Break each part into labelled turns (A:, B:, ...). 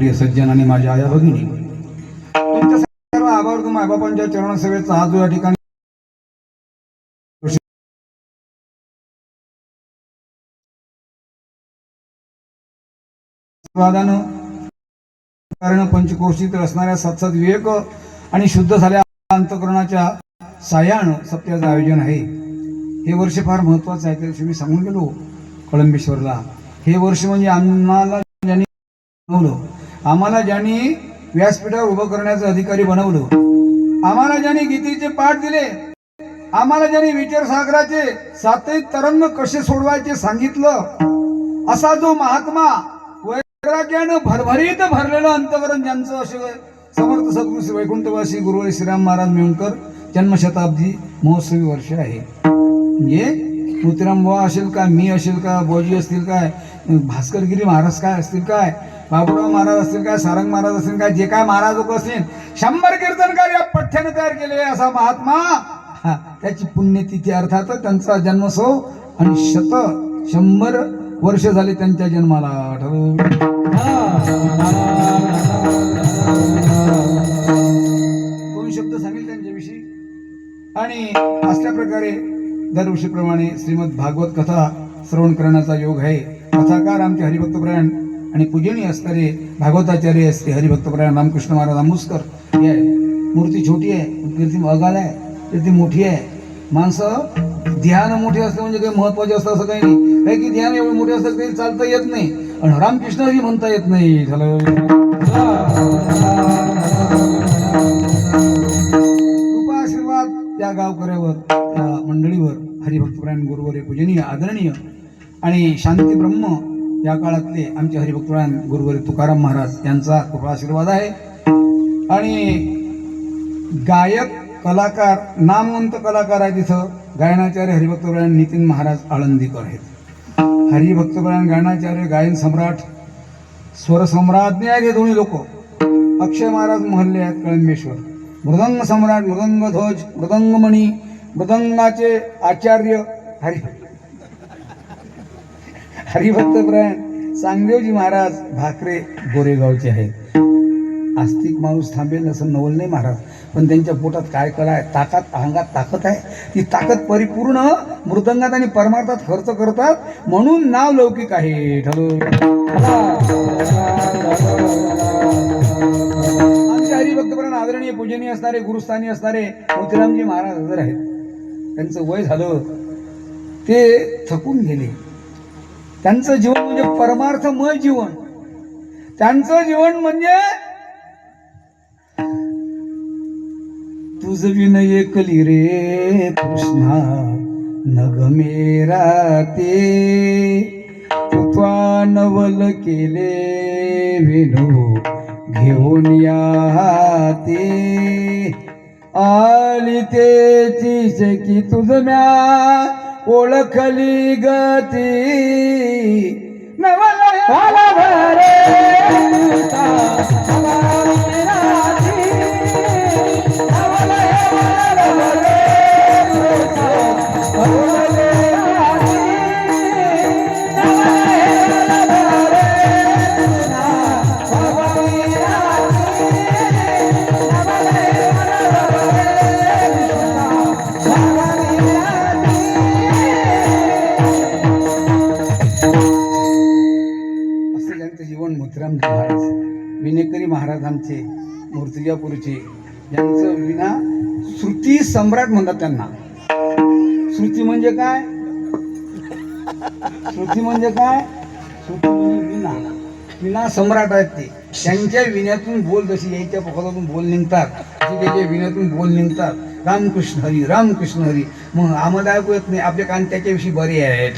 A: प्रिय सज्जन आणि माझ्या आया भगिनी, तुमच्या सर्व आभार मायबापांच्या चरणसेवेचा हा जो या ठिकाणी कारण पंचकोशीत असणाऱ्या सत्सद विवेक आणि शुद्ध झाल्या अंतःकरणाच्या साह्यानं सत्याचं आयोजन आहे. हे वर्ष फार महत्वाचं आहे. त्या दिवशी मी सांगून गेलो कळंबेश्वरला. हे वर्ष म्हणजे आम्हाला ज्यांनी बनवलं, आम्हाला ज्यांनी व्यासपीठावर उभं करण्याचं अधिकारी बनवलं, आम्हाला ज्यांनी गीतेचे पाठ दिले, आम्हाला ज्यांनी विचारसागराचे सातही तरंग कसे सोडवायचे सांगितलं, असा जो महात्मा वैराग्यानं भरभरीत भरलेलं अंतःकरण ज्यांचं असे समर्थ सद्गुरू श्री वैकुंठवासी गुरुवारी श्रीराम महाराज मेवणकर जन्मशताब्दी महोत्सवी वर्ष आहे. म्हणजे मोतीराम बुवा असेल का, मी असेल का, बोजी असतील काय, भास्करगिरी महाराज काय असतील काय, बाबूराव महाराज असतील काय, सारंग महाराज असतील काय, जे काय महाराज लोक असतील, 100 कीर्तनकार या पठ्ठ्यानं तयार केलेले असा महात्मा, त्याची पुण्यतिथी अर्थात त्यांचा जन्मोत्सव आणि 100 वर्ष झाले त्यांच्या जन्माला. दोन शब्द सांगेल त्यांच्याविषयी. आणि असल्या प्रकारे दरवर्षीप्रमाणे श्रीमद भागवत कथा श्रवण करण्याचा योग आहे. कथाकार आमचे हरिभक्तपरायण आणि पूजनीय असणारे भागवताचार्य असते हरिभक्तपरायण रामकृष्ण महाराज आंबुसकर. हे आहे. मूर्ती छोटी आहे, कीर्ती अगाल आहे, कीर्ती मोठी आहे. माणसं ध्यान मोठे असतं म्हणजे काही महत्वाचे असतं असं काही नाही. काही की ध्यान एवढं मोठे असतं काही चालता येत नाही आणि रामकृष्ण हरी म्हणता येत नाही. कृपा आशीर्वाद त्या गावकऱ्यावर, त्या मंडळीवर, हरिभक्तपरायण गुरुवर पूजनीय आदरणीय आणि शांती ब्रह्म या काळातले आमचे हरिभक्तपरायण गुरुवर तुकाराम महाराज यांचा कृपा आशीर्वाद आहे. आणि गायक कलाकार, नामवंत कलाकार आहे तिथं गायनाचार्य हरिभक्तपरायण नितीन महाराज आळंदीकर आहेत. हरिभक्तपरायण गायनाचार्य, गायन सम्राट, स्वर सम्राट आहेत हे दोन्ही लोक. अक्षय महाराज महल्ले आहेत कळंबेश्वर. मृदंग सम्राट, मृदंग ध्वज, मृदंगमणी, मृदंगाचे आचार्य हरिभक्तपरायण सांगदेवजी महाराज भाकरे गोरेगावचे आहेत. आस्तिक माणूस थांबेल असं नवल नाही महाराज, पण त्यांच्या पोटात काय कला आहे, ताकद, अंगात ताकद आहे. ती ताकद परिपूर्ण मृदंगात आणि परमार्थात खर्च करतात म्हणून नाव लौकिक आहे. आमचे हरिभक्तपरायण आदरणीय पूजनीय असणारे, गुरुस्थानी असणारे मोतीरामजी महाराज हजर आहेत. त्यांचं वय झालं, ते थकून गेले. त्यांचं जीवन म्हणजे परमार्थमय जीवन. त्यांचं जीवन म्हणजे तुझ विनय कली रे कृष्णा नग मेरा ते, तुत्वा नवल केले विनो घेऊन या ते, आली तेची की तुझ म्या ओळखली गती, नवल भरे विनेकरी महाराज आमचे मूर्तिजापूरचे, ज्यांचं विना श्रुती सम्राट म्हणतात त्यांना. श्रुती म्हणजे काय? श्रुती म्हणजे काय? श्रुती म्हणजे विना. विना सम्राट आहेत ते. त्यांच्या विण्यातून बोल जशी यायच्या पोखातून बोल निघतात, अशी त्याच्या विण्यातून बोल निघतात. रामकृष्ण हरी, रामकृष्ण हरी. मग आम्हाला ऐकू येत नाही, आपले कान त्याच्याविषयी बरे आहे.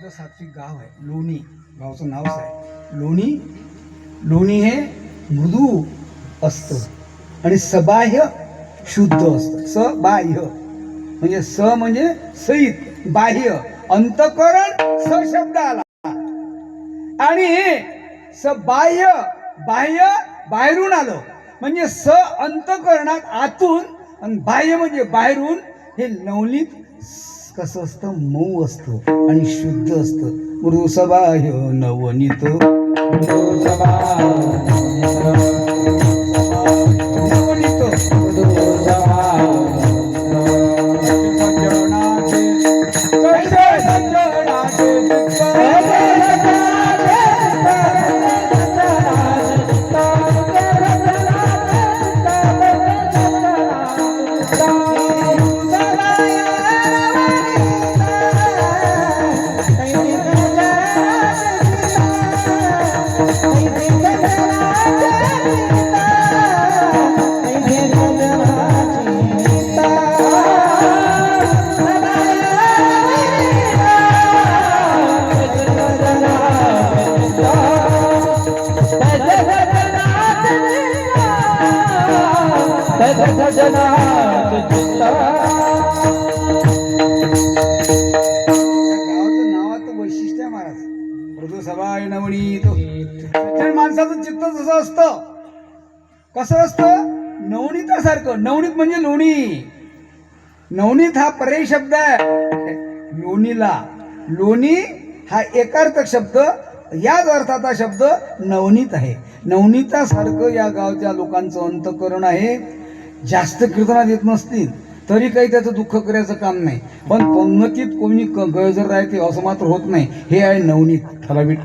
A: सात्विक गाव आहे लोणी. गावचं नावच आहे लोणी. लोणी हे मृदू असतं आणि सबाह्य शुद्ध असतं. सबाह्य म्हणजे स म्हणजे सहित, बाह्य, अंतःकरण स शब्द आला आणि सबाह्य, बाह्य बाहेरून आलं म्हणजे स अंतःकरणात आतून आणि बाह्य म्हणजे बाहेरून. हे लवणिक कसं असतं, मऊ असतं आणि शुद्ध असतं. मृदू सबाह्य नवनीत माणसाचं चित्त जसं असतं कसं असतं नवनीतासारखं. नवनीत म्हणजे लोणी. नवनीत हा पर्यायी शब्द आहे लोणीला. लोणी हा एकार्थक शब्द, याच अर्थाचा शब्द नवनीत आहे. नवनीतासारखं या गावच्या लोकांचं अंतःकरण आहे. जास्त कीर्तनात येत नसतील तरी काही त्याचं दुःख करायचं काम नाही, पण पंगतीत कोणी गळजर राहते असं मात्र होत नाही. हे आहे नवनीत. ठराविक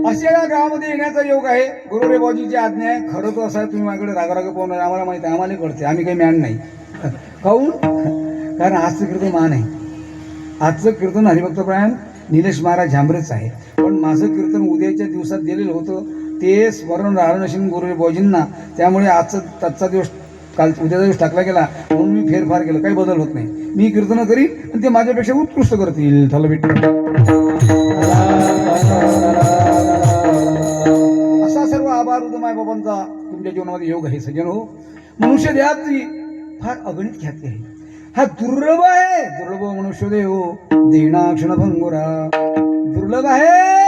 A: अशा या गावामध्ये येण्याचा योग आहे. गुरुरेबाजीची आज्ञा आहे. खरं तर असं आहे, तुम्ही माझ्याकडे रागाराग पाहून आम्हाला माहिती आहे, आम्हाला कळते, आम्ही काही मॅन नाही. काहून? कारण आजचं कीर्तन मान आहे. आजचं कीर्तन हरिभक्तपरायण निलेश महाराज झांबरेच आहे. पण माझं कीर्तन उद्याच्या दिवसात दिलेलं होतं, ते स्मरण राहिलं नसेल गुरुरेबाजींना, त्यामुळे आजचा दिवस काल उद्याचा दिवस टाकला गेला, म्हणून मी फेरफार केलं. काही बदल होत नाही. मी कीर्तन करीन आणि ते माझ्यापेक्षा उत्कृष्ट करतील. झालं भेट. असा सर्व आभार उदमाय बाबांचा तुमच्या जीवनामध्ये योग आहे. सज्जन हो, मनुष्य देहाची फार अगणित ख्याती आहे. हा दुर्लभ आहे. दुर्लभ मनुष्य देव देणा क्षणभंगुरा. दुर्लभ आहे,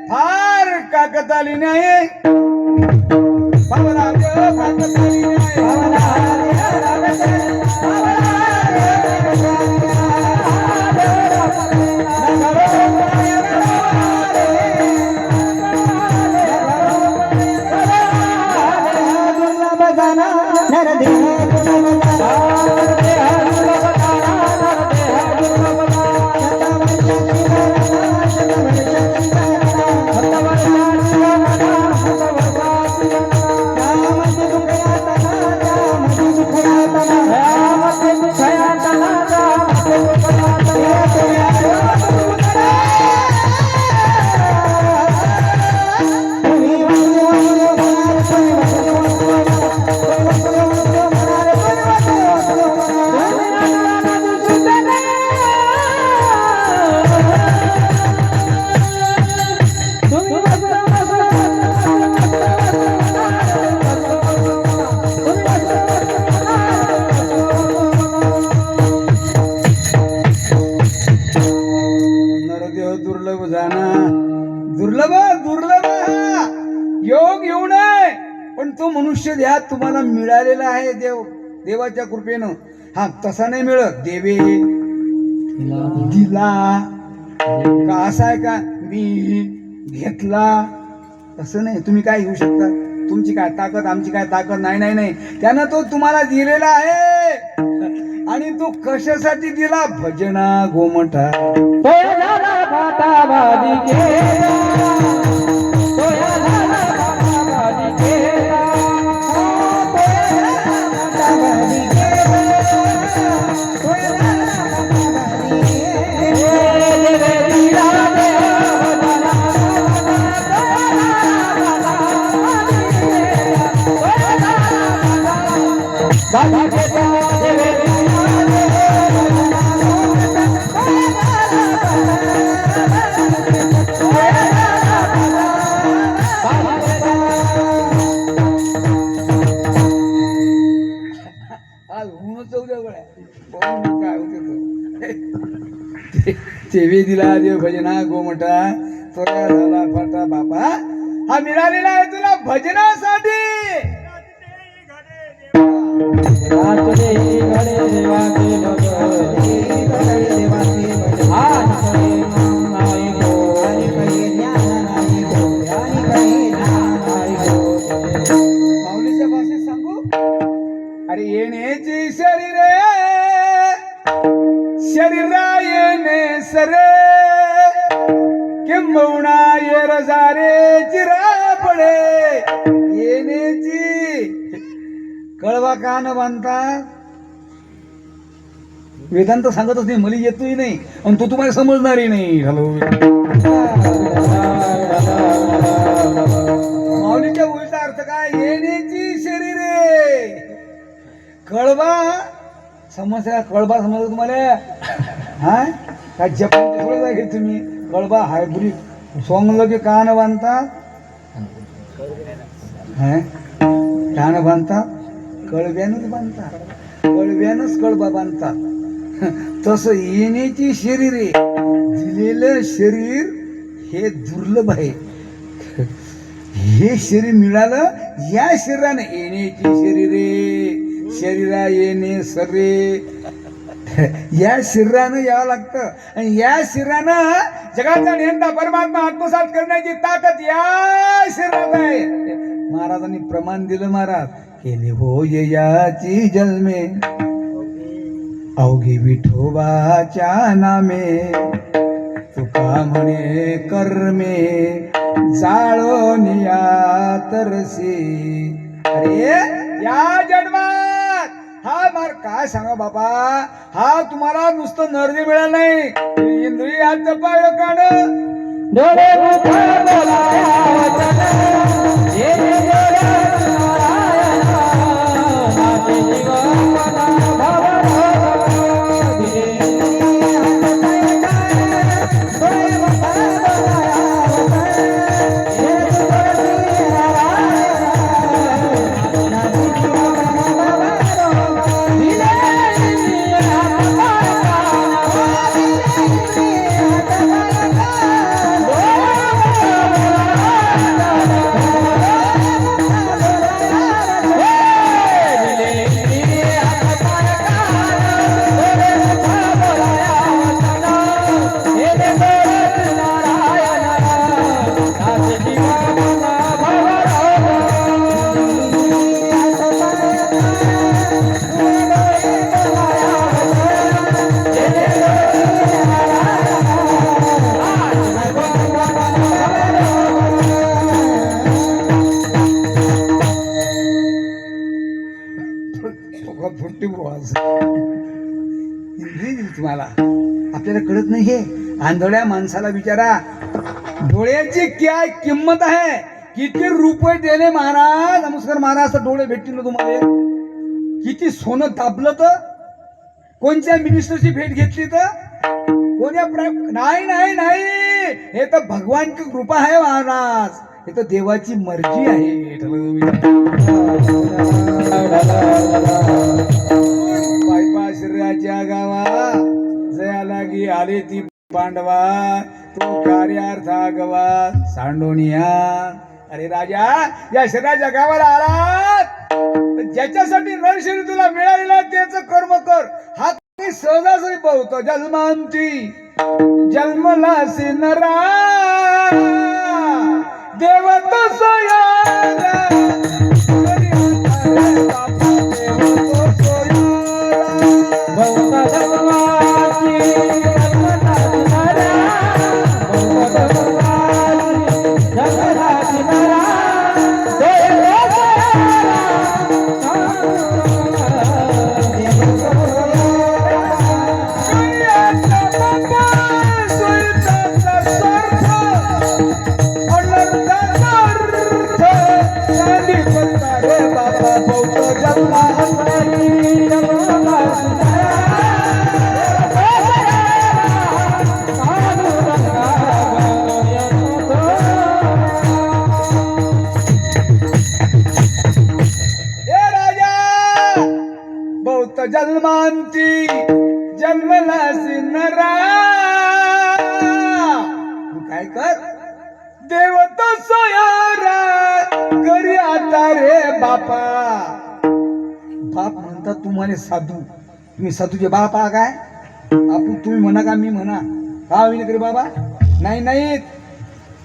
A: फार काकतालीने आहे. दुर्लभ हा योग येऊ नये, पण तो मनुष्य देहात तुम्हाला मिळालेला आहे देवाच्या कृपेनं. हा तसा नाही मिळत. देवे दिला का असा आहे का मी घेतला तसं नाही. तुम्ही काय घेऊ शकता? तुमची काय ताकद, आमची काय ताकद नाही. नाही नाही, त्यानं तो तुम्हाला दिलेला आहे. आणि तो कशासाठी दिला? भजना गोमठा. तेवे दिला देव भजना गोमटा. तोरा झाला फाटा बापा. हा मिळालेला आहे तुला भजनासाठी.
B: नाचले घडे देवाचे भजन आज कडे नाही गो आणि कडे ज्ञान नाही गो आणि कडे ज्ञान नाही गो.
A: माऊलीच्या भाषेत सांगू अरे येण्याची शरीरे शरीरा येणे सरे किंबहुना येर जारे चिरा पडे येण्याची कळवा का न बांधतात वेदांत सांगतच नाही मला येतोही नाही आणि तो तुम्हाला समजणारही नाही. हॅलो माऊलीच्या बोलीचा अर्थ काय येण्याची शरीरे कळवा समस्या कळबा समजलं तुम्हाला हा काय जपान थोडं जाय तुम्ही कळबा हायब्रिड सोंगलं की कान बांधतात कान बांधतात कळव्यानच बांधतात कळव्यानच कळबा बांधतात. तसं येण्याची शरीरे दिलेलं शरीर हे दुर्लभ आहे. हे शरीर मिळालं या शरीराने येण्याची शरीरे शरीरा येणे सरे या शरीरानं यावं लागतं आणि या शरीरानं जगाचा नेमका परमात्मा आत्मसात करण्याची ताकद या शरीरात आहे. महाराजांनी प्रमाण दिलं महाराज केले हो याची जन्मे अवघी विठोबाच्या नामे तुका म्हणे कर्मे जाळून या तरसी. अरे या जन्मात हा मार काय सांगा बाबा हा तुम्हाला नुसतं नर्दी मिळालं नाही इंद्रियाचं पाय काढ
B: डोळे मुख बोलाया वचन येणे डोळ्यात नारायण नाचे जीवन
A: तुम्हाला आपल्याला कळत नाही हे आंधळ्या माणसाला विचारा डोळ्याची काय किंमत आहे किती रुपये दिले महाराज नमस्कार महाराज तर डोळे भेटतील ना तुम्हाला किती सोनं दाबलं तर कोणत्या मिनिस्टरची भेट घेतली तर कोण्या नाही नाही नाही हे तर भगवानची कृपा आहे महाराज हे तर देवाची मर्जी आहे. बायपा शरीराच्या गावा जया लागी आले ती पांडवा तो कार्यार्थ गवा सांडोनिया. अरे राजा या शरीराच्या गावाला आलात ज्याच्यासाठी नरशरीर तुला मिळालेला त्याच कर्म कर. हा काही सहजासहजी बोलतो जन्मांती जन्मलासी नरा देव तसया जन्मांती जन्मलासी नरा काय कर देव तसया करी आता रे बापा बाप म्हणतात तुम्हाला साधू, तुम्ही साधूचे बाप आहा काय? आपण तुम्ही म्हणा का मी म्हणा का होईन करे बाबा? नाही नाही,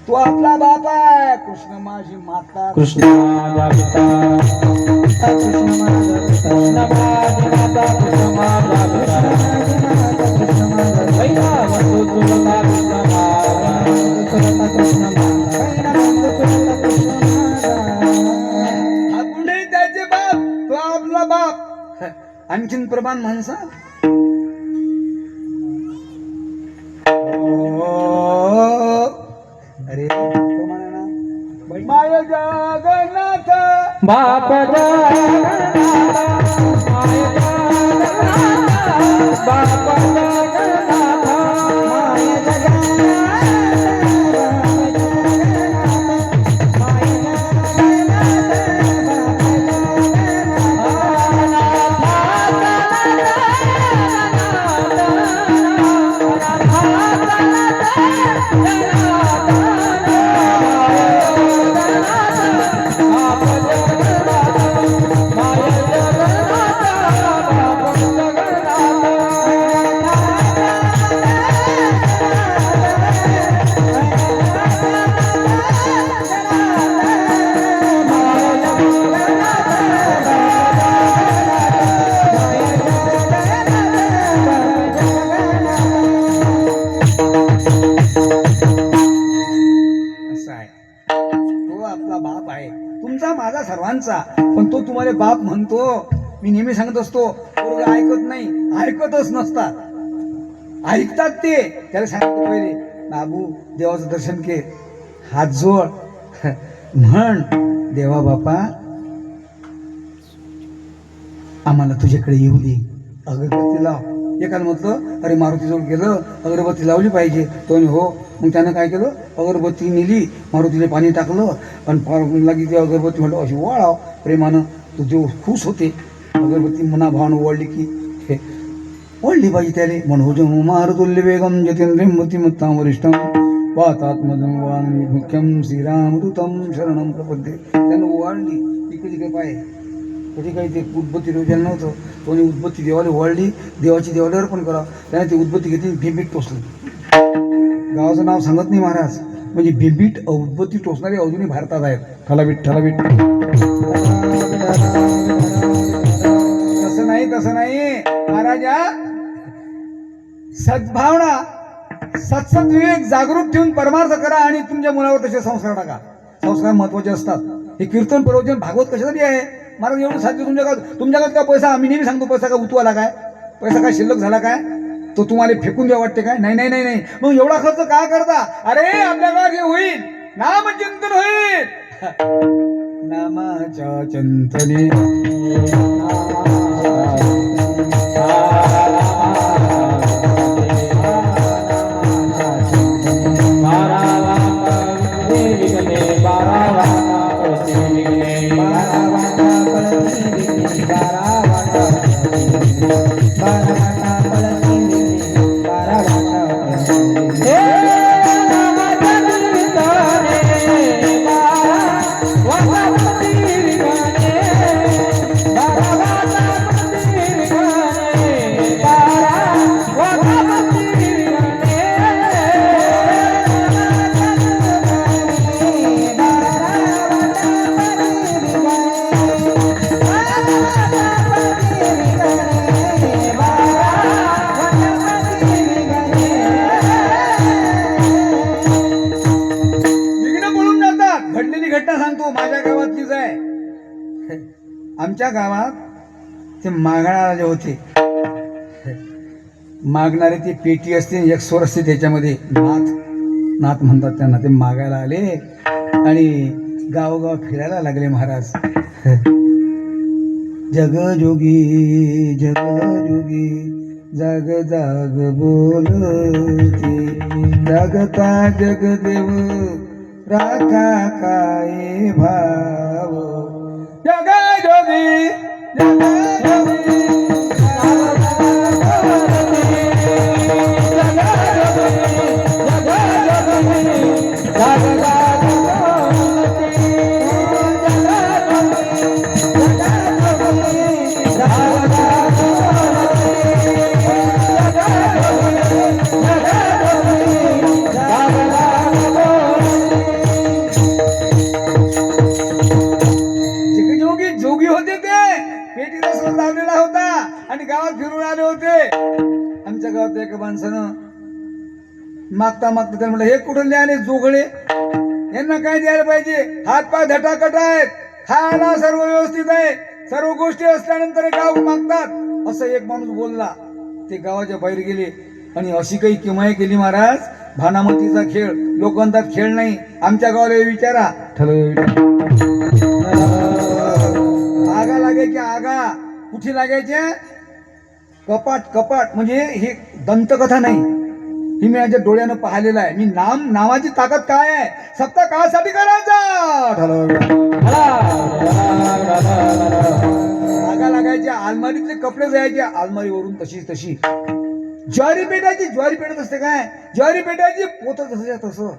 A: तो आपला बाप आहे. कृष्ण माझी माता,
B: कृष्ण माझा पिता, कृष्ण माझा पिता, कृष्ण माझी माता, कृष्ण माझा पिता, कृष्ण माझा पहिला बंधू चुलता कृष्ण माझा, चुलता कृष्ण माझा, पहिला बंधू चुलता कृष्ण माझा.
A: आपणही त्याचे बाप, तो आपला बाप. आणखीन प्रमाण म्हणसा. अरे प्रमाण आहे ना. माय जगन्नाथ
B: बाप जगन्नाथ, माय जगन्नाथ, बाप जगन्नाथ, माय
A: माझा सर्वांचा, पण तो तुम्हाला बाप म्हणतो. मी नेहमी सांगत असतो, पोरगं ऐकत नाही, ऐकतच नसतात. ऐकतात ते. त्याला सांगतो पहिले, बाबू देवाचं दर्शन के, हात जोड, म्हण देवा बापा आम्हाला तुझ्याकडे येऊ दे, अगरबत्ती लाव. एकाला म्हटलं अरे मारुतीजवळ गेलं, अगरबत्ती लावली पाहिजे. तो हो. मग त्यानं काय केलं, अगरबत्ती नेली, मारुतीने पाणी टाकलं आणि पार लागी ती अगरबत्ती म्हटलं अशी वळाव प्रेमानं. तो जो खुश होते, अगरबत्ती मना भावानं ओळली की हे ओळली पाहिजे त्याने. म्हणून मारुतुल्य वेगम जतेंद्रियं मतिमत्तां वरिष्ठं वातात्मजं वाङ्मय मुख्यं श्रीरामदूतं शरणं प्रपद्ये. त्यानं ओळली इकडे काय पाय कधी काही ते उदबत्ती रोजायला नव्हतं. कोणी उदबत्ती देवाला ओळली, देवाची देवाला अर्पण करा. त्याने ती उदबत्ती घेतली, बिंबीट टोचली. गावाचं नाव सांगत नाही महाराज, म्हणजे बिंबीट उदबत्ती टोचणारे अजूनही भारतात आहेत. ठलाबीट ठलाबीट. तसं नाही, तसं नाही महाराजा. सद्भावना, सत्सद्विवेक जागरूक ठेवून परमार्थ करा आणि तुमच्या मुलावर तसे संस्कार टाका. संस्कार महत्वाचे असतात. हे कीर्तन प्रवचन भागवत कशासाठी आहे महाराज? एवढं साध्य तुमच्याकडे काय पैसा, आम्ही नेहमी सांगतो पैसा का उतवाला काय, पैसा काय शिल्लक झाला काय, तो तुम्हाला फेकून द्या वाटते काय? नाही नाही नाही नाही. मग एवढा खर्च काय करता? अरे आपल्या गावात हे होईल, नामचिंतन होईल. नामाच्या चिंतने आमच्या गावात ते मागणारे होते. मागणारे ती पेटी असते, एक स्वर असते त्याच्यामध्ये, नाथ नाथ म्हणतात त्यांना. ते मागायला आले आणि गावोगाव फिरायला लागले महाराज. जग जोगी जाग जाग बोलते, जागता जगदेव राखा काय भाव. जग जोगी मागता मागता त्याला म्हटलं, हे कुठले आले जोगळे, यांना काय द्यायला पाहिजे, हात पाय धटाकट आहेत, खायला सर्व व्यवस्थित आहे, सर्व गोष्टी असल्यानंतर गाव मागतात, असं एक माणूस बोलला. ते गावाच्या बाहेर गेले आणि अशी काही किमया केली महाराज, भानामतीचा खेळ. लोक म्हणतात खेळ नाही, आमच्या गावाला विचारा, आगा लागायच्या, आगा कुठे लागायच्या, कपाट कपाट. म्हणजे हे दंतकथा नाही, ही मी माझ्या डोळ्यानं पाहिलेलं आहे. मी नावाची ताकद काय आहे, सत्ता कासाठी करायचा. आगा लागायच्या, अलमारीतले कपडे जायचे अलमारीवरून तशी ज्वारी पेटायची, ज्वारी पेटत असते काय, ज्वारी पेटायची पोत तसं.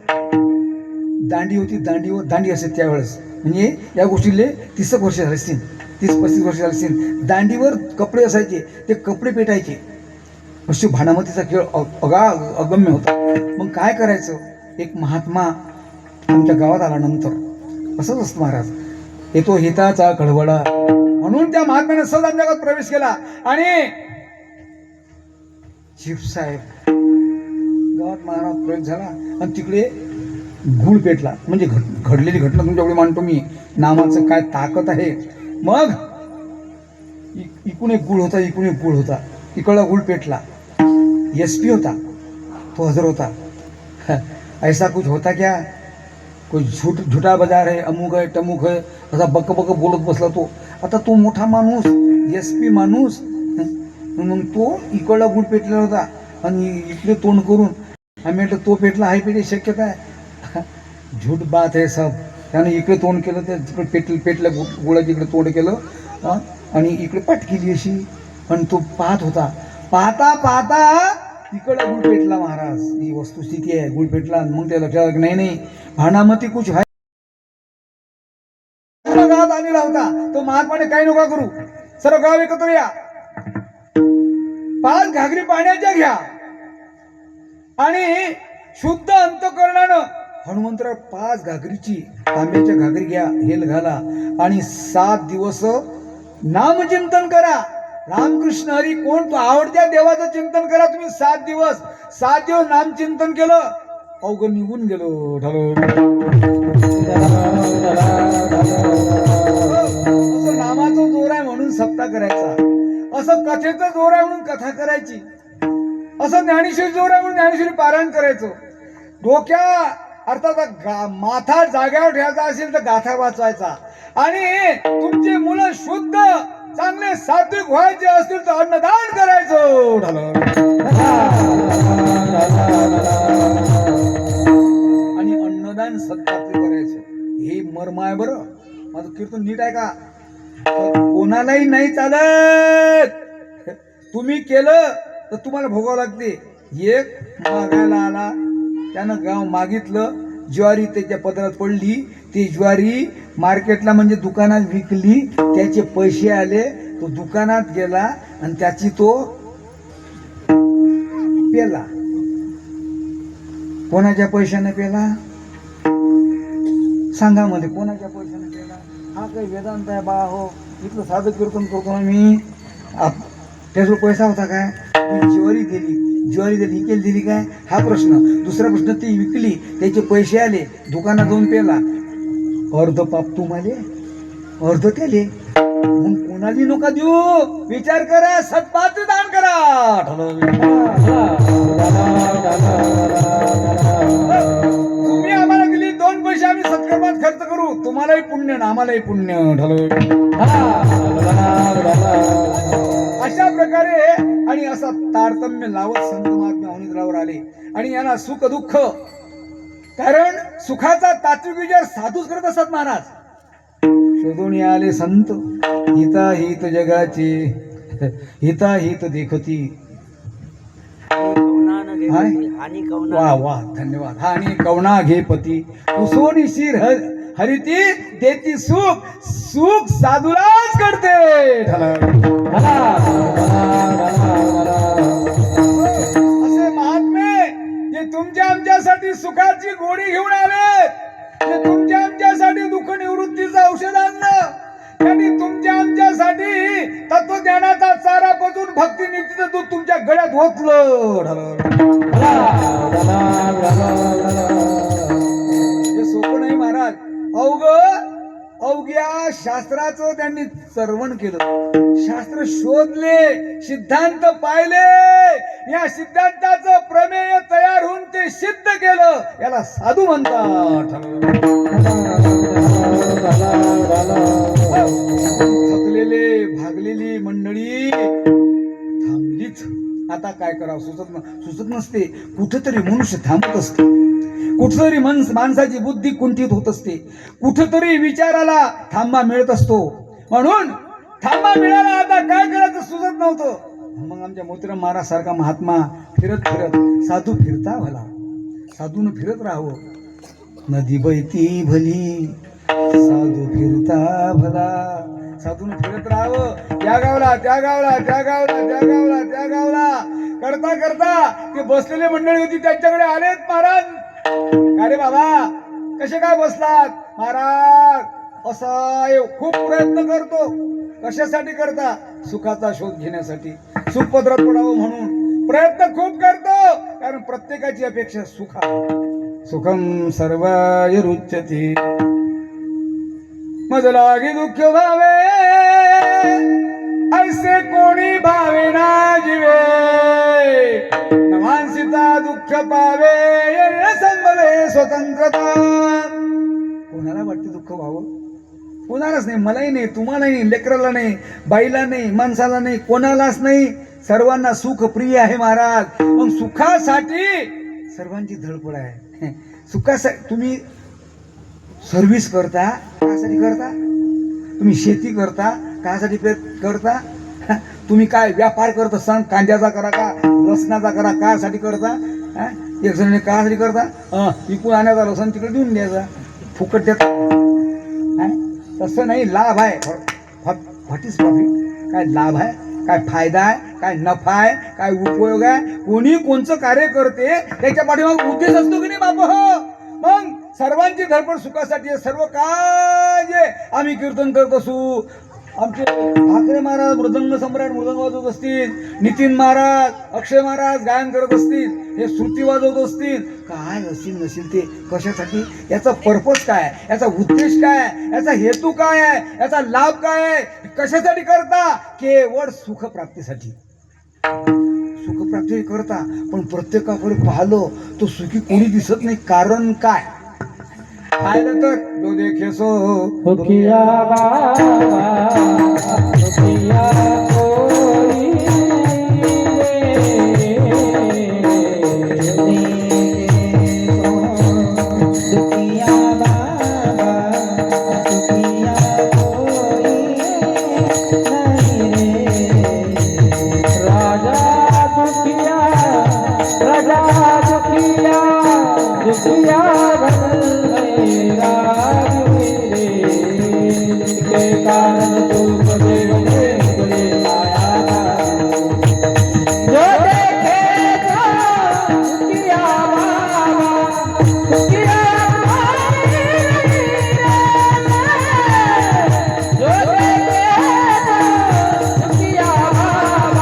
A: दांडी होती, दांडी असे त्यावेळेस, म्हणजे या गोष्टीले 30 वर्ष झाले असतील, 30-35 वर्ष झाले असतील. दांडीवर कपडे असायचे, ते कपडे पेटायचे. अशी भानामतीचा खेळ अगम्य होता. मग काय करायचं, एक महात्मा आमच्या गावात आल्यानंतर असंच असतं महाराज, येतो हिताचा कळवळा म्हणून त्या महात्म्याने सहज आमच्या गावात प्रवेश केला. आणि शिवसाहेब गावात महाराज प्रवेश झाला आणि तिकडे गुळ पेटला. म्हणजे घडलेली घटना तुमच्याकडे मांडतो मी, नामाचं काय ताकद आहे. मग इकडून एक गुळ होता, इकडून एक गुळ होता, इकडला गुळ पेटला. SP होता, तो हजर होता. ऐसा कुछ होता क्या, कोई झूठा बाजार है, अमुक है टमुक है, असा बक बोलत बसला तो. आता तो मोठा माणूस, SP माणूस, मग तो इकडला गुळ पेटलेला होता आणि इकडे तोंड करून आम्ही म्हटलं तो पेटला आहे, पेटे शक्यता आहे. झूठ बात आहे सब. त्याने इकडे तोंड केलं, त्या तिकडे पेटल्या गुळाची इकडे तोंड केलं आणि इकडे पट केली अशी. आणि तो पाहत होता, पाहता पाहता इकडला गुळ पेटला महाराज. ही वस्तुस्थिती आहे, गुळ पेटला. मग त्या लक्षात नाही भानामती कुछ आहे. गावात आलेला होता तो महात्माने, काही नका करू, सर्व गाव एकत्र या, 5 घागरी पाण्याच्या घ्या आणि शुद्ध अंतःकरणानं हनुमंतराव 5 घागरीची तांब्याच्या घागरी घ्या, हेल घाला आणि 7 दिवस नामचिंतन करा. रामकृष्ण हरी कोण, तो आवडत्या देवाचं चिंतन करा तुम्ही. 7 दिवस नामचिंतन केलं, अवघ निघून गेलो. असं नामाचा जोर आहे म्हणून सप्ताह करायचा, असं कथेचा जोर आहे म्हणून कथा करायची, असं ज्ञानेश्वरी जोर आहे म्हणून ज्ञानेश्वरी पारायण करायचं. डोक्या अर्थात माथा जाग्यावर ठेवायचा असेल तर गाथा वाचवायचा. आणि तुमची मुलं शुद्ध चांगले सात्विक व्हायचे असतील तर अन्नदान करायचं. आणि अन्नदान सत्पात्र करायचं, हे मर्म आहे. बरं माझं कीर्तन नीट आहे का, कोणालाही नाही चालत. तुम्ही केलं तर तुम्हाला भोगावं लागते. एक मागायला आला, त्यानं गाव मागितलं, ज्वारी त्याच्या पदरात पडली, ती ज्वारी मार्केटला म्हणजे दुकानात विकली, त्याचे पैसे आले, तो दुकानात गेला आणि त्याची तो पेला. कोणाच्या पैशाने पेला सांगा मध्ये, कोणाच्या पैशाने पेला. हा काही वेदांत आहे बा, हो इथलं साधं कीर्तन करतो ना मी. त्याचा पैसा होता काय, ज्वारी दिली इकेल दिली काय, हा प्रश्न. दुसरा प्रश्न, ती विकली, त्याचे पैसे आले, दुकानात जाऊन पेला, अर्ध पाप तुम्हाला अर्ध त्याले. मग कोणाली नका देऊ, विचार करा, सत्पात्र दान करा. तुम्ही आम्हाला दिली 2 पैसे, आम्ही सत्कर्मात खर्च करू, तुम्हालाही पुण्य ना आम्हालाही पुण्य. अशा प्रकारे आणि असा तारतम्य लावत संत महात्मा अवनीतरावर आले. आणि यांना सुख दुःख, कारण सुखाचा तात्विक विचार साधूच करत असतात महाराज. शोधून आले संत, हिताहित जगाचे हिताहित देखती. वा वा धन्यवाद. हानी कवना घे पती, उसोनी शिर हरिती देती सुख, सुख साधूलाच करते. असे महात्मे जे तुमच्या आमच्यासाठी सुखाची गोडी घेऊन आले, जे तुमच्या आमच्यासाठी दुःख निवृत्तीचं औषध आणलं, त्यांनी तुमच्या आमच्यासाठी तत्वज्ञानाचा चारा पाजून भक्ती नीतीचं दूध तुमच्या गळ्यात ओतलं. शास्त्राचं त्यांनी सर्वण केलं, शास्त्र शोधले, सिद्धांत पाहिले, या सिद्धांताचं प्रमेय तयार होऊन ते सिद्ध केलं, याला साधू म्हणतात. थकलेले भागलेली मंडळी थांबलीच. आता काय करावं सुचत नसते. कुठेतरी मनुष्य थांबत असते, कुठेतरी माणसाची बुद्धी कुंठित होत असते, कुठेतरी विचाराला थांबा मिळत असतो. म्हणून थांबा मिळाला, आता काय करायचं सुचत नव्हतं. मग आमच्या मोतीराम महाराज सारखा महात्मा फिरत फिरत, साधू फिरता भला, साधून फिरत राहावं. नदी बहती भली साधू फिरता भला, साधून फिरत राहावं. त्या गावला त्या गावला त्या गावला त्या गावला त्या गावला करता करता ते बसलेले मंडळी होती, त्यांच्याकडे आलेत. महाराज, अरे बाबा कसे काय बसलात? महाराज असा खूप प्रयत्न करतो. कशासाठी करता? सुखाचा शोध घेण्यासाठी, सुख पदरात पडावं म्हणून प्रयत्न खूप करतो. कारण प्रत्येकाची अपेक्षा सुखम सर्वाय रुच्यते, मज लागे दुःख भावे ऐसे कोणी भावे ना जीवे, नवांसिता दुःख पावे संभवे स्वतंत्रता. कोणाला वाटते दुःख व्हावं? कोणालाच नाही. मलाही नाही, तुम्हालाही नाही, लेकराला नाही, बाईला नाही, माणसाला नाही, कोणालाच नाही. सर्वांना सुख प्रिय आहे महाराज. मग सुखासाठी सर्वांची धडपड आहे. सुखासाठी तुम्ही सर्व्हिस करता, कासाठी करता? तुम्ही शेती करता, कासाठी करता? तुम्ही काय व्यापार करत असाल, कांद्याचा करा का लसणाचा करा, कासाठी करता? एक जण कासाठी करता, विकून आणायचा लसण तिकडे देऊन द्यायचा, फुकट देता. तसं नाही. लाभ आहे. What is profit? काय लाभ आहे, काय फायदा आहे, काय नफा आहे, काय उपयोग आहे? कोणी कोणचं कार्य करते त्याच्या पाठीमागे उद्देश असतो की नाही बाप? हो. मग सर्वांची धडपड सुखासाठी आहे. सर्व काय आम्ही कीर्तन करत असू, आमचे ठाकरे महाराज मृदंग सम्राट मृदंग वाजवत असतील, नितीन महाराज, अक्षय महाराज गायन करत असतील, हे श्रुती वाजवत असतील, काय असेल नसेल ते कशासाठी? याचा पर्पज काय, याचा उद्देश काय, याचा हेतू काय आहे, याचा लाभ काय आहे? कशासाठी करता? केवळ सुखप्राप्तीसाठी. सुखप्राप्ती करता, पण प्रत्येकाकडे पाहिलं तो सुखी कोणी दिसत नाही. कारण काय? पाहिलं तर जो देखे सो
B: दुखिया बाबा, दुखिया कोई दुखिया बाबा, दुखिया कोई नहीं रे. राजा दुखिया, राजा दुखिया, दुखिया कारण दुख देव देव आया जो देखे तो दुखिया बाबा, दुखिया जो देखे तो दुखिया बाबा,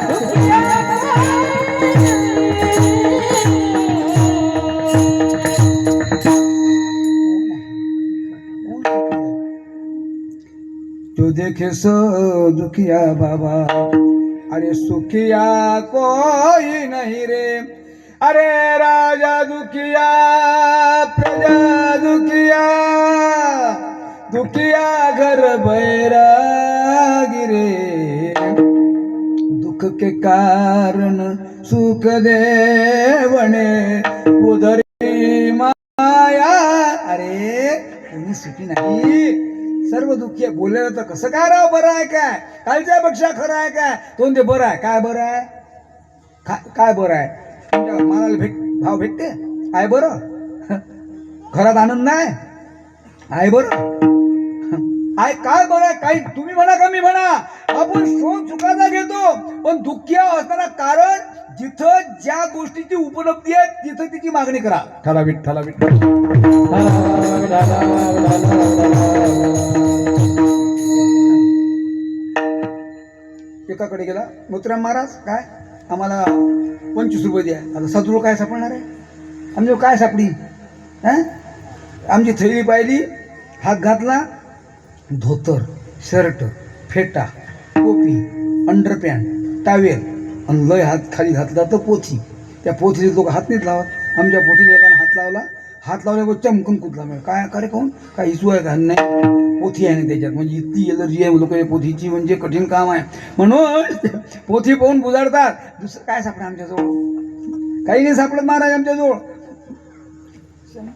B: दुखिया
A: जो देखे सो दुखिया बाबा, अरे सुखिया कोई नहीं रे. अरे राजा दुखिया, प्रजा दुखिया, दुखिया घर बैरागी रे. दुख के कारण सुख देवणे उधरी माया. अरे कोणी सुखी नाही, सर्व दुःखी आहे. बोललेलं तर कसं काय राव? बरं आहे काय? कालच्या पेक्षा खरं आहे काय? तो ते बरं आहे. काय बरं आहे? काय बरं आहे? तुमच्या मालाला भाव भेटते आहे बरं? घरात आनंद नाही आहे बरं? आहे काय बरं काही तुम्ही म्हणा का मी म्हणा, आपण शोध सुखाचा घेतो, पण दुःखी असताना कारण जिथं ज्या गोष्टीची उपलब्धी आहे तिथं तिची मागणी करा. ठराविक ठराविक एकाकडे गेला मोतीराम महाराज, काय आम्हाला 25 रुपये द्या. आता सदरू काय सापडणार आहे आमच्या काय सापडी? आमची थैली पाहिली, हात घातला, धोतर शर्ट फेटा टोपी अंडरपॅन्ट टावेल आणि लय हात खाली घातला तर पोथी. त्या पोथीचे लोक हात नाहीत लावत, आमच्या पोथीला एकानं हात लावला, हात लावल्यावर चमकून कुठला मिळेल काय करे कोण काय इशू आहे का नाही, पोथी आहे ना त्याच्यात, म्हणजे इतकी एलर्जी आहे लोक पोथीची, म्हणजे कठीण काम आहे म्हणून पोथी पाहून बुजाडतात. दुसरं काय सापडे आमच्याजवळ? काही नाही सापडत महाराज आमच्याजवळ.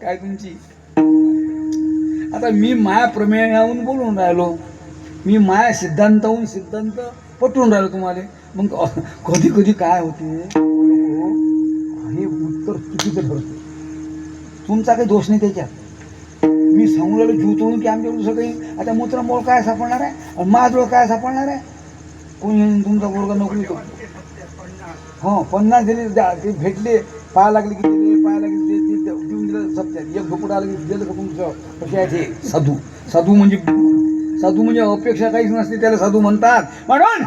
A: काय तुमची आता मी माया प्रमेयाहून बोलून राहिलो, मी माया सिद्धांताहून सिद्धांत पटवून राहिलो तुम्हाला. मग कधी कधी काय होते, हे उत्तर चुकीचं ठरतं, तुमचा काही दोष नाही त्याच्यात. मी सांगून राहिलो जीव तोडून की आमच्याकडे दुसरं काही, आता मूत्रमोळ काय सापडणार आहे आणि माझजवळ काय सापडणार आहे? कोणी तुमचा पोरगा नोकरी करतो, हो 50 दिले ते भेटले, पाया लागले की दिले, पाया लागले ते देऊन दिलं सप्त्यात, एक धुपड आलं की दिलं का तुमचं. कसे आहे ते साधू? साधू म्हणजे अपेक्षा काहीच नसते, त्याला साधू म्हणतात. म्हणून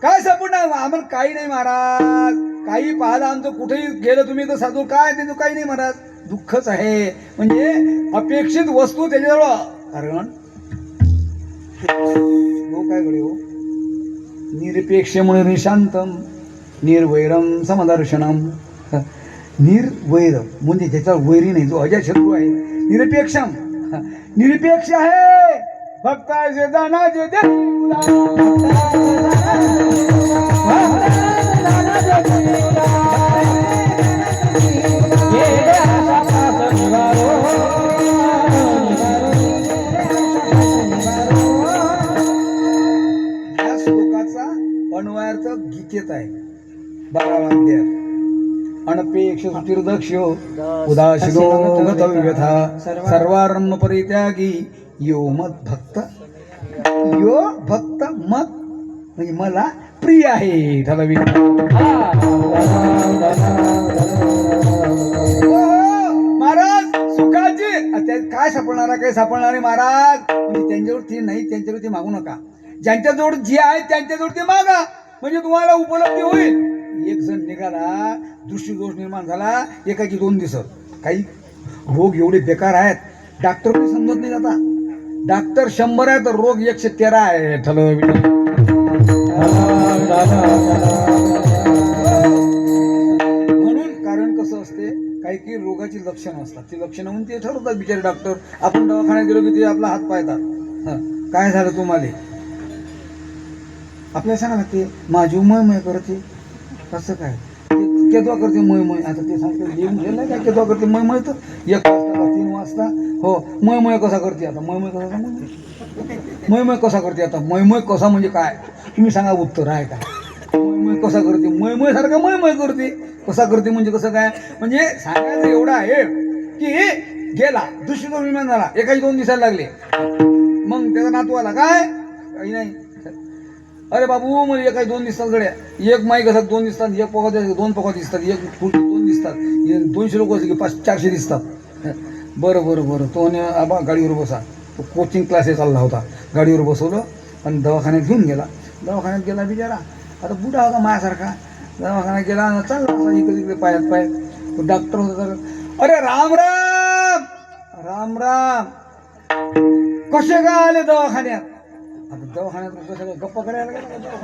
A: काय सापडणार आम्हाला? काही नाही महाराज, काही पाहिलं आमचं कुठेही गेलं तुम्ही तर साधू काय ते काही नाही महाराज. दुःखच आहे, म्हणजे अपेक्षित वस्तू त्याच्याजवळ, कारण काय गडे हो, निरपेक्षमुळे निशांतम निर्वैरम समदर्शनम. निर्वैर म्हणजे ज्याच्यावर वैरी नाही, जो अजय शत्रू आहे. निरपेक्षम निरपेक्ष आहे, भक्ताचे दाना जे या श्लोकाचा अन्वयार्थ गीतेत आहे 12 अध्यायात. अनपेक्ष सुचिर्दक्ष उदासीनो गतव्यथा सर्वारंभ परित्यागी यो मत भक्त, यो भक्त मत म्हणजे मला प्रिय आहे. ठराविक महाराज सुखाची काय सापडणार आहे, काय सापडणार आहे महाराज? म्हणजे त्यांच्यावर ती नाही, त्यांच्यावर ती मागू नका. ज्यांच्याजवळ जी आहे त्यांच्याजवळ ते मागा, म्हणजे तुम्हाला उपलब्धी होईल. एक जण निघाला, दृष्टीदोष निर्माण झाला, एकाची 2 दिवस. काही रोग एवढे बेकार आहेत, डॉक्टर काही समजत नाही. आता डॉक्टर 100 आहे तर रोग 113 आहे. म्हणून कारण कसं असते, काही काही रोगाची लक्षणं असतात, ती लक्षणं म्हणून ते ठरवतात बिचारे डॉक्टर. आपण दवाखान्यात गेलो की ते आपला हात पाहतात, काय झालं तुम्हाला, आपल्याला सांगा लागते माझी मय करते. कसं काय केव्हा करते मय? आता ते सांगते येऊन गेलं काय केव्हा करते मय तर 1 वाजता 3 वाजता. हो मय कसा करते आता? मय कसा करते आता? मय कसा म्हणजे काय तुम्ही सांगा, उत्तर आहे का? मय कसा करते? मय सारखं मय करते. कसा करते म्हणजे कसं काय? म्हणजे सांगायचं एवढं आहे की गेला दुसरी विमान झाला, एकाची 2 दिसायला लागले, मग त्याचा नातू आला, काय काही नाही. अरे बाबू मला एकाची 2 दिसतात गड्या, एक माई कसं 2 दिसतात, एक पोका 2 पोका दिसतात, एक खुर्ची 2 दिसतात, 200 लोक असले की 400 दिसतात. बरं तो आबा गाडीवर बसा, तो कोचिंग क्लासेस चालला होता, गाडीवर बसवलं आणि दवाखान्यात घेऊन गेला. दवाखान्यात गेला बिचारा, आता बुडा होता माझ्यासारखा, दवाखान्यात गेला, चालला इकडे पाय. डॉक्टर होता तर, अरे राम राम कसे काय आले दवाखान्यात? आता दवाखान्यात गप्पा करायला गेला.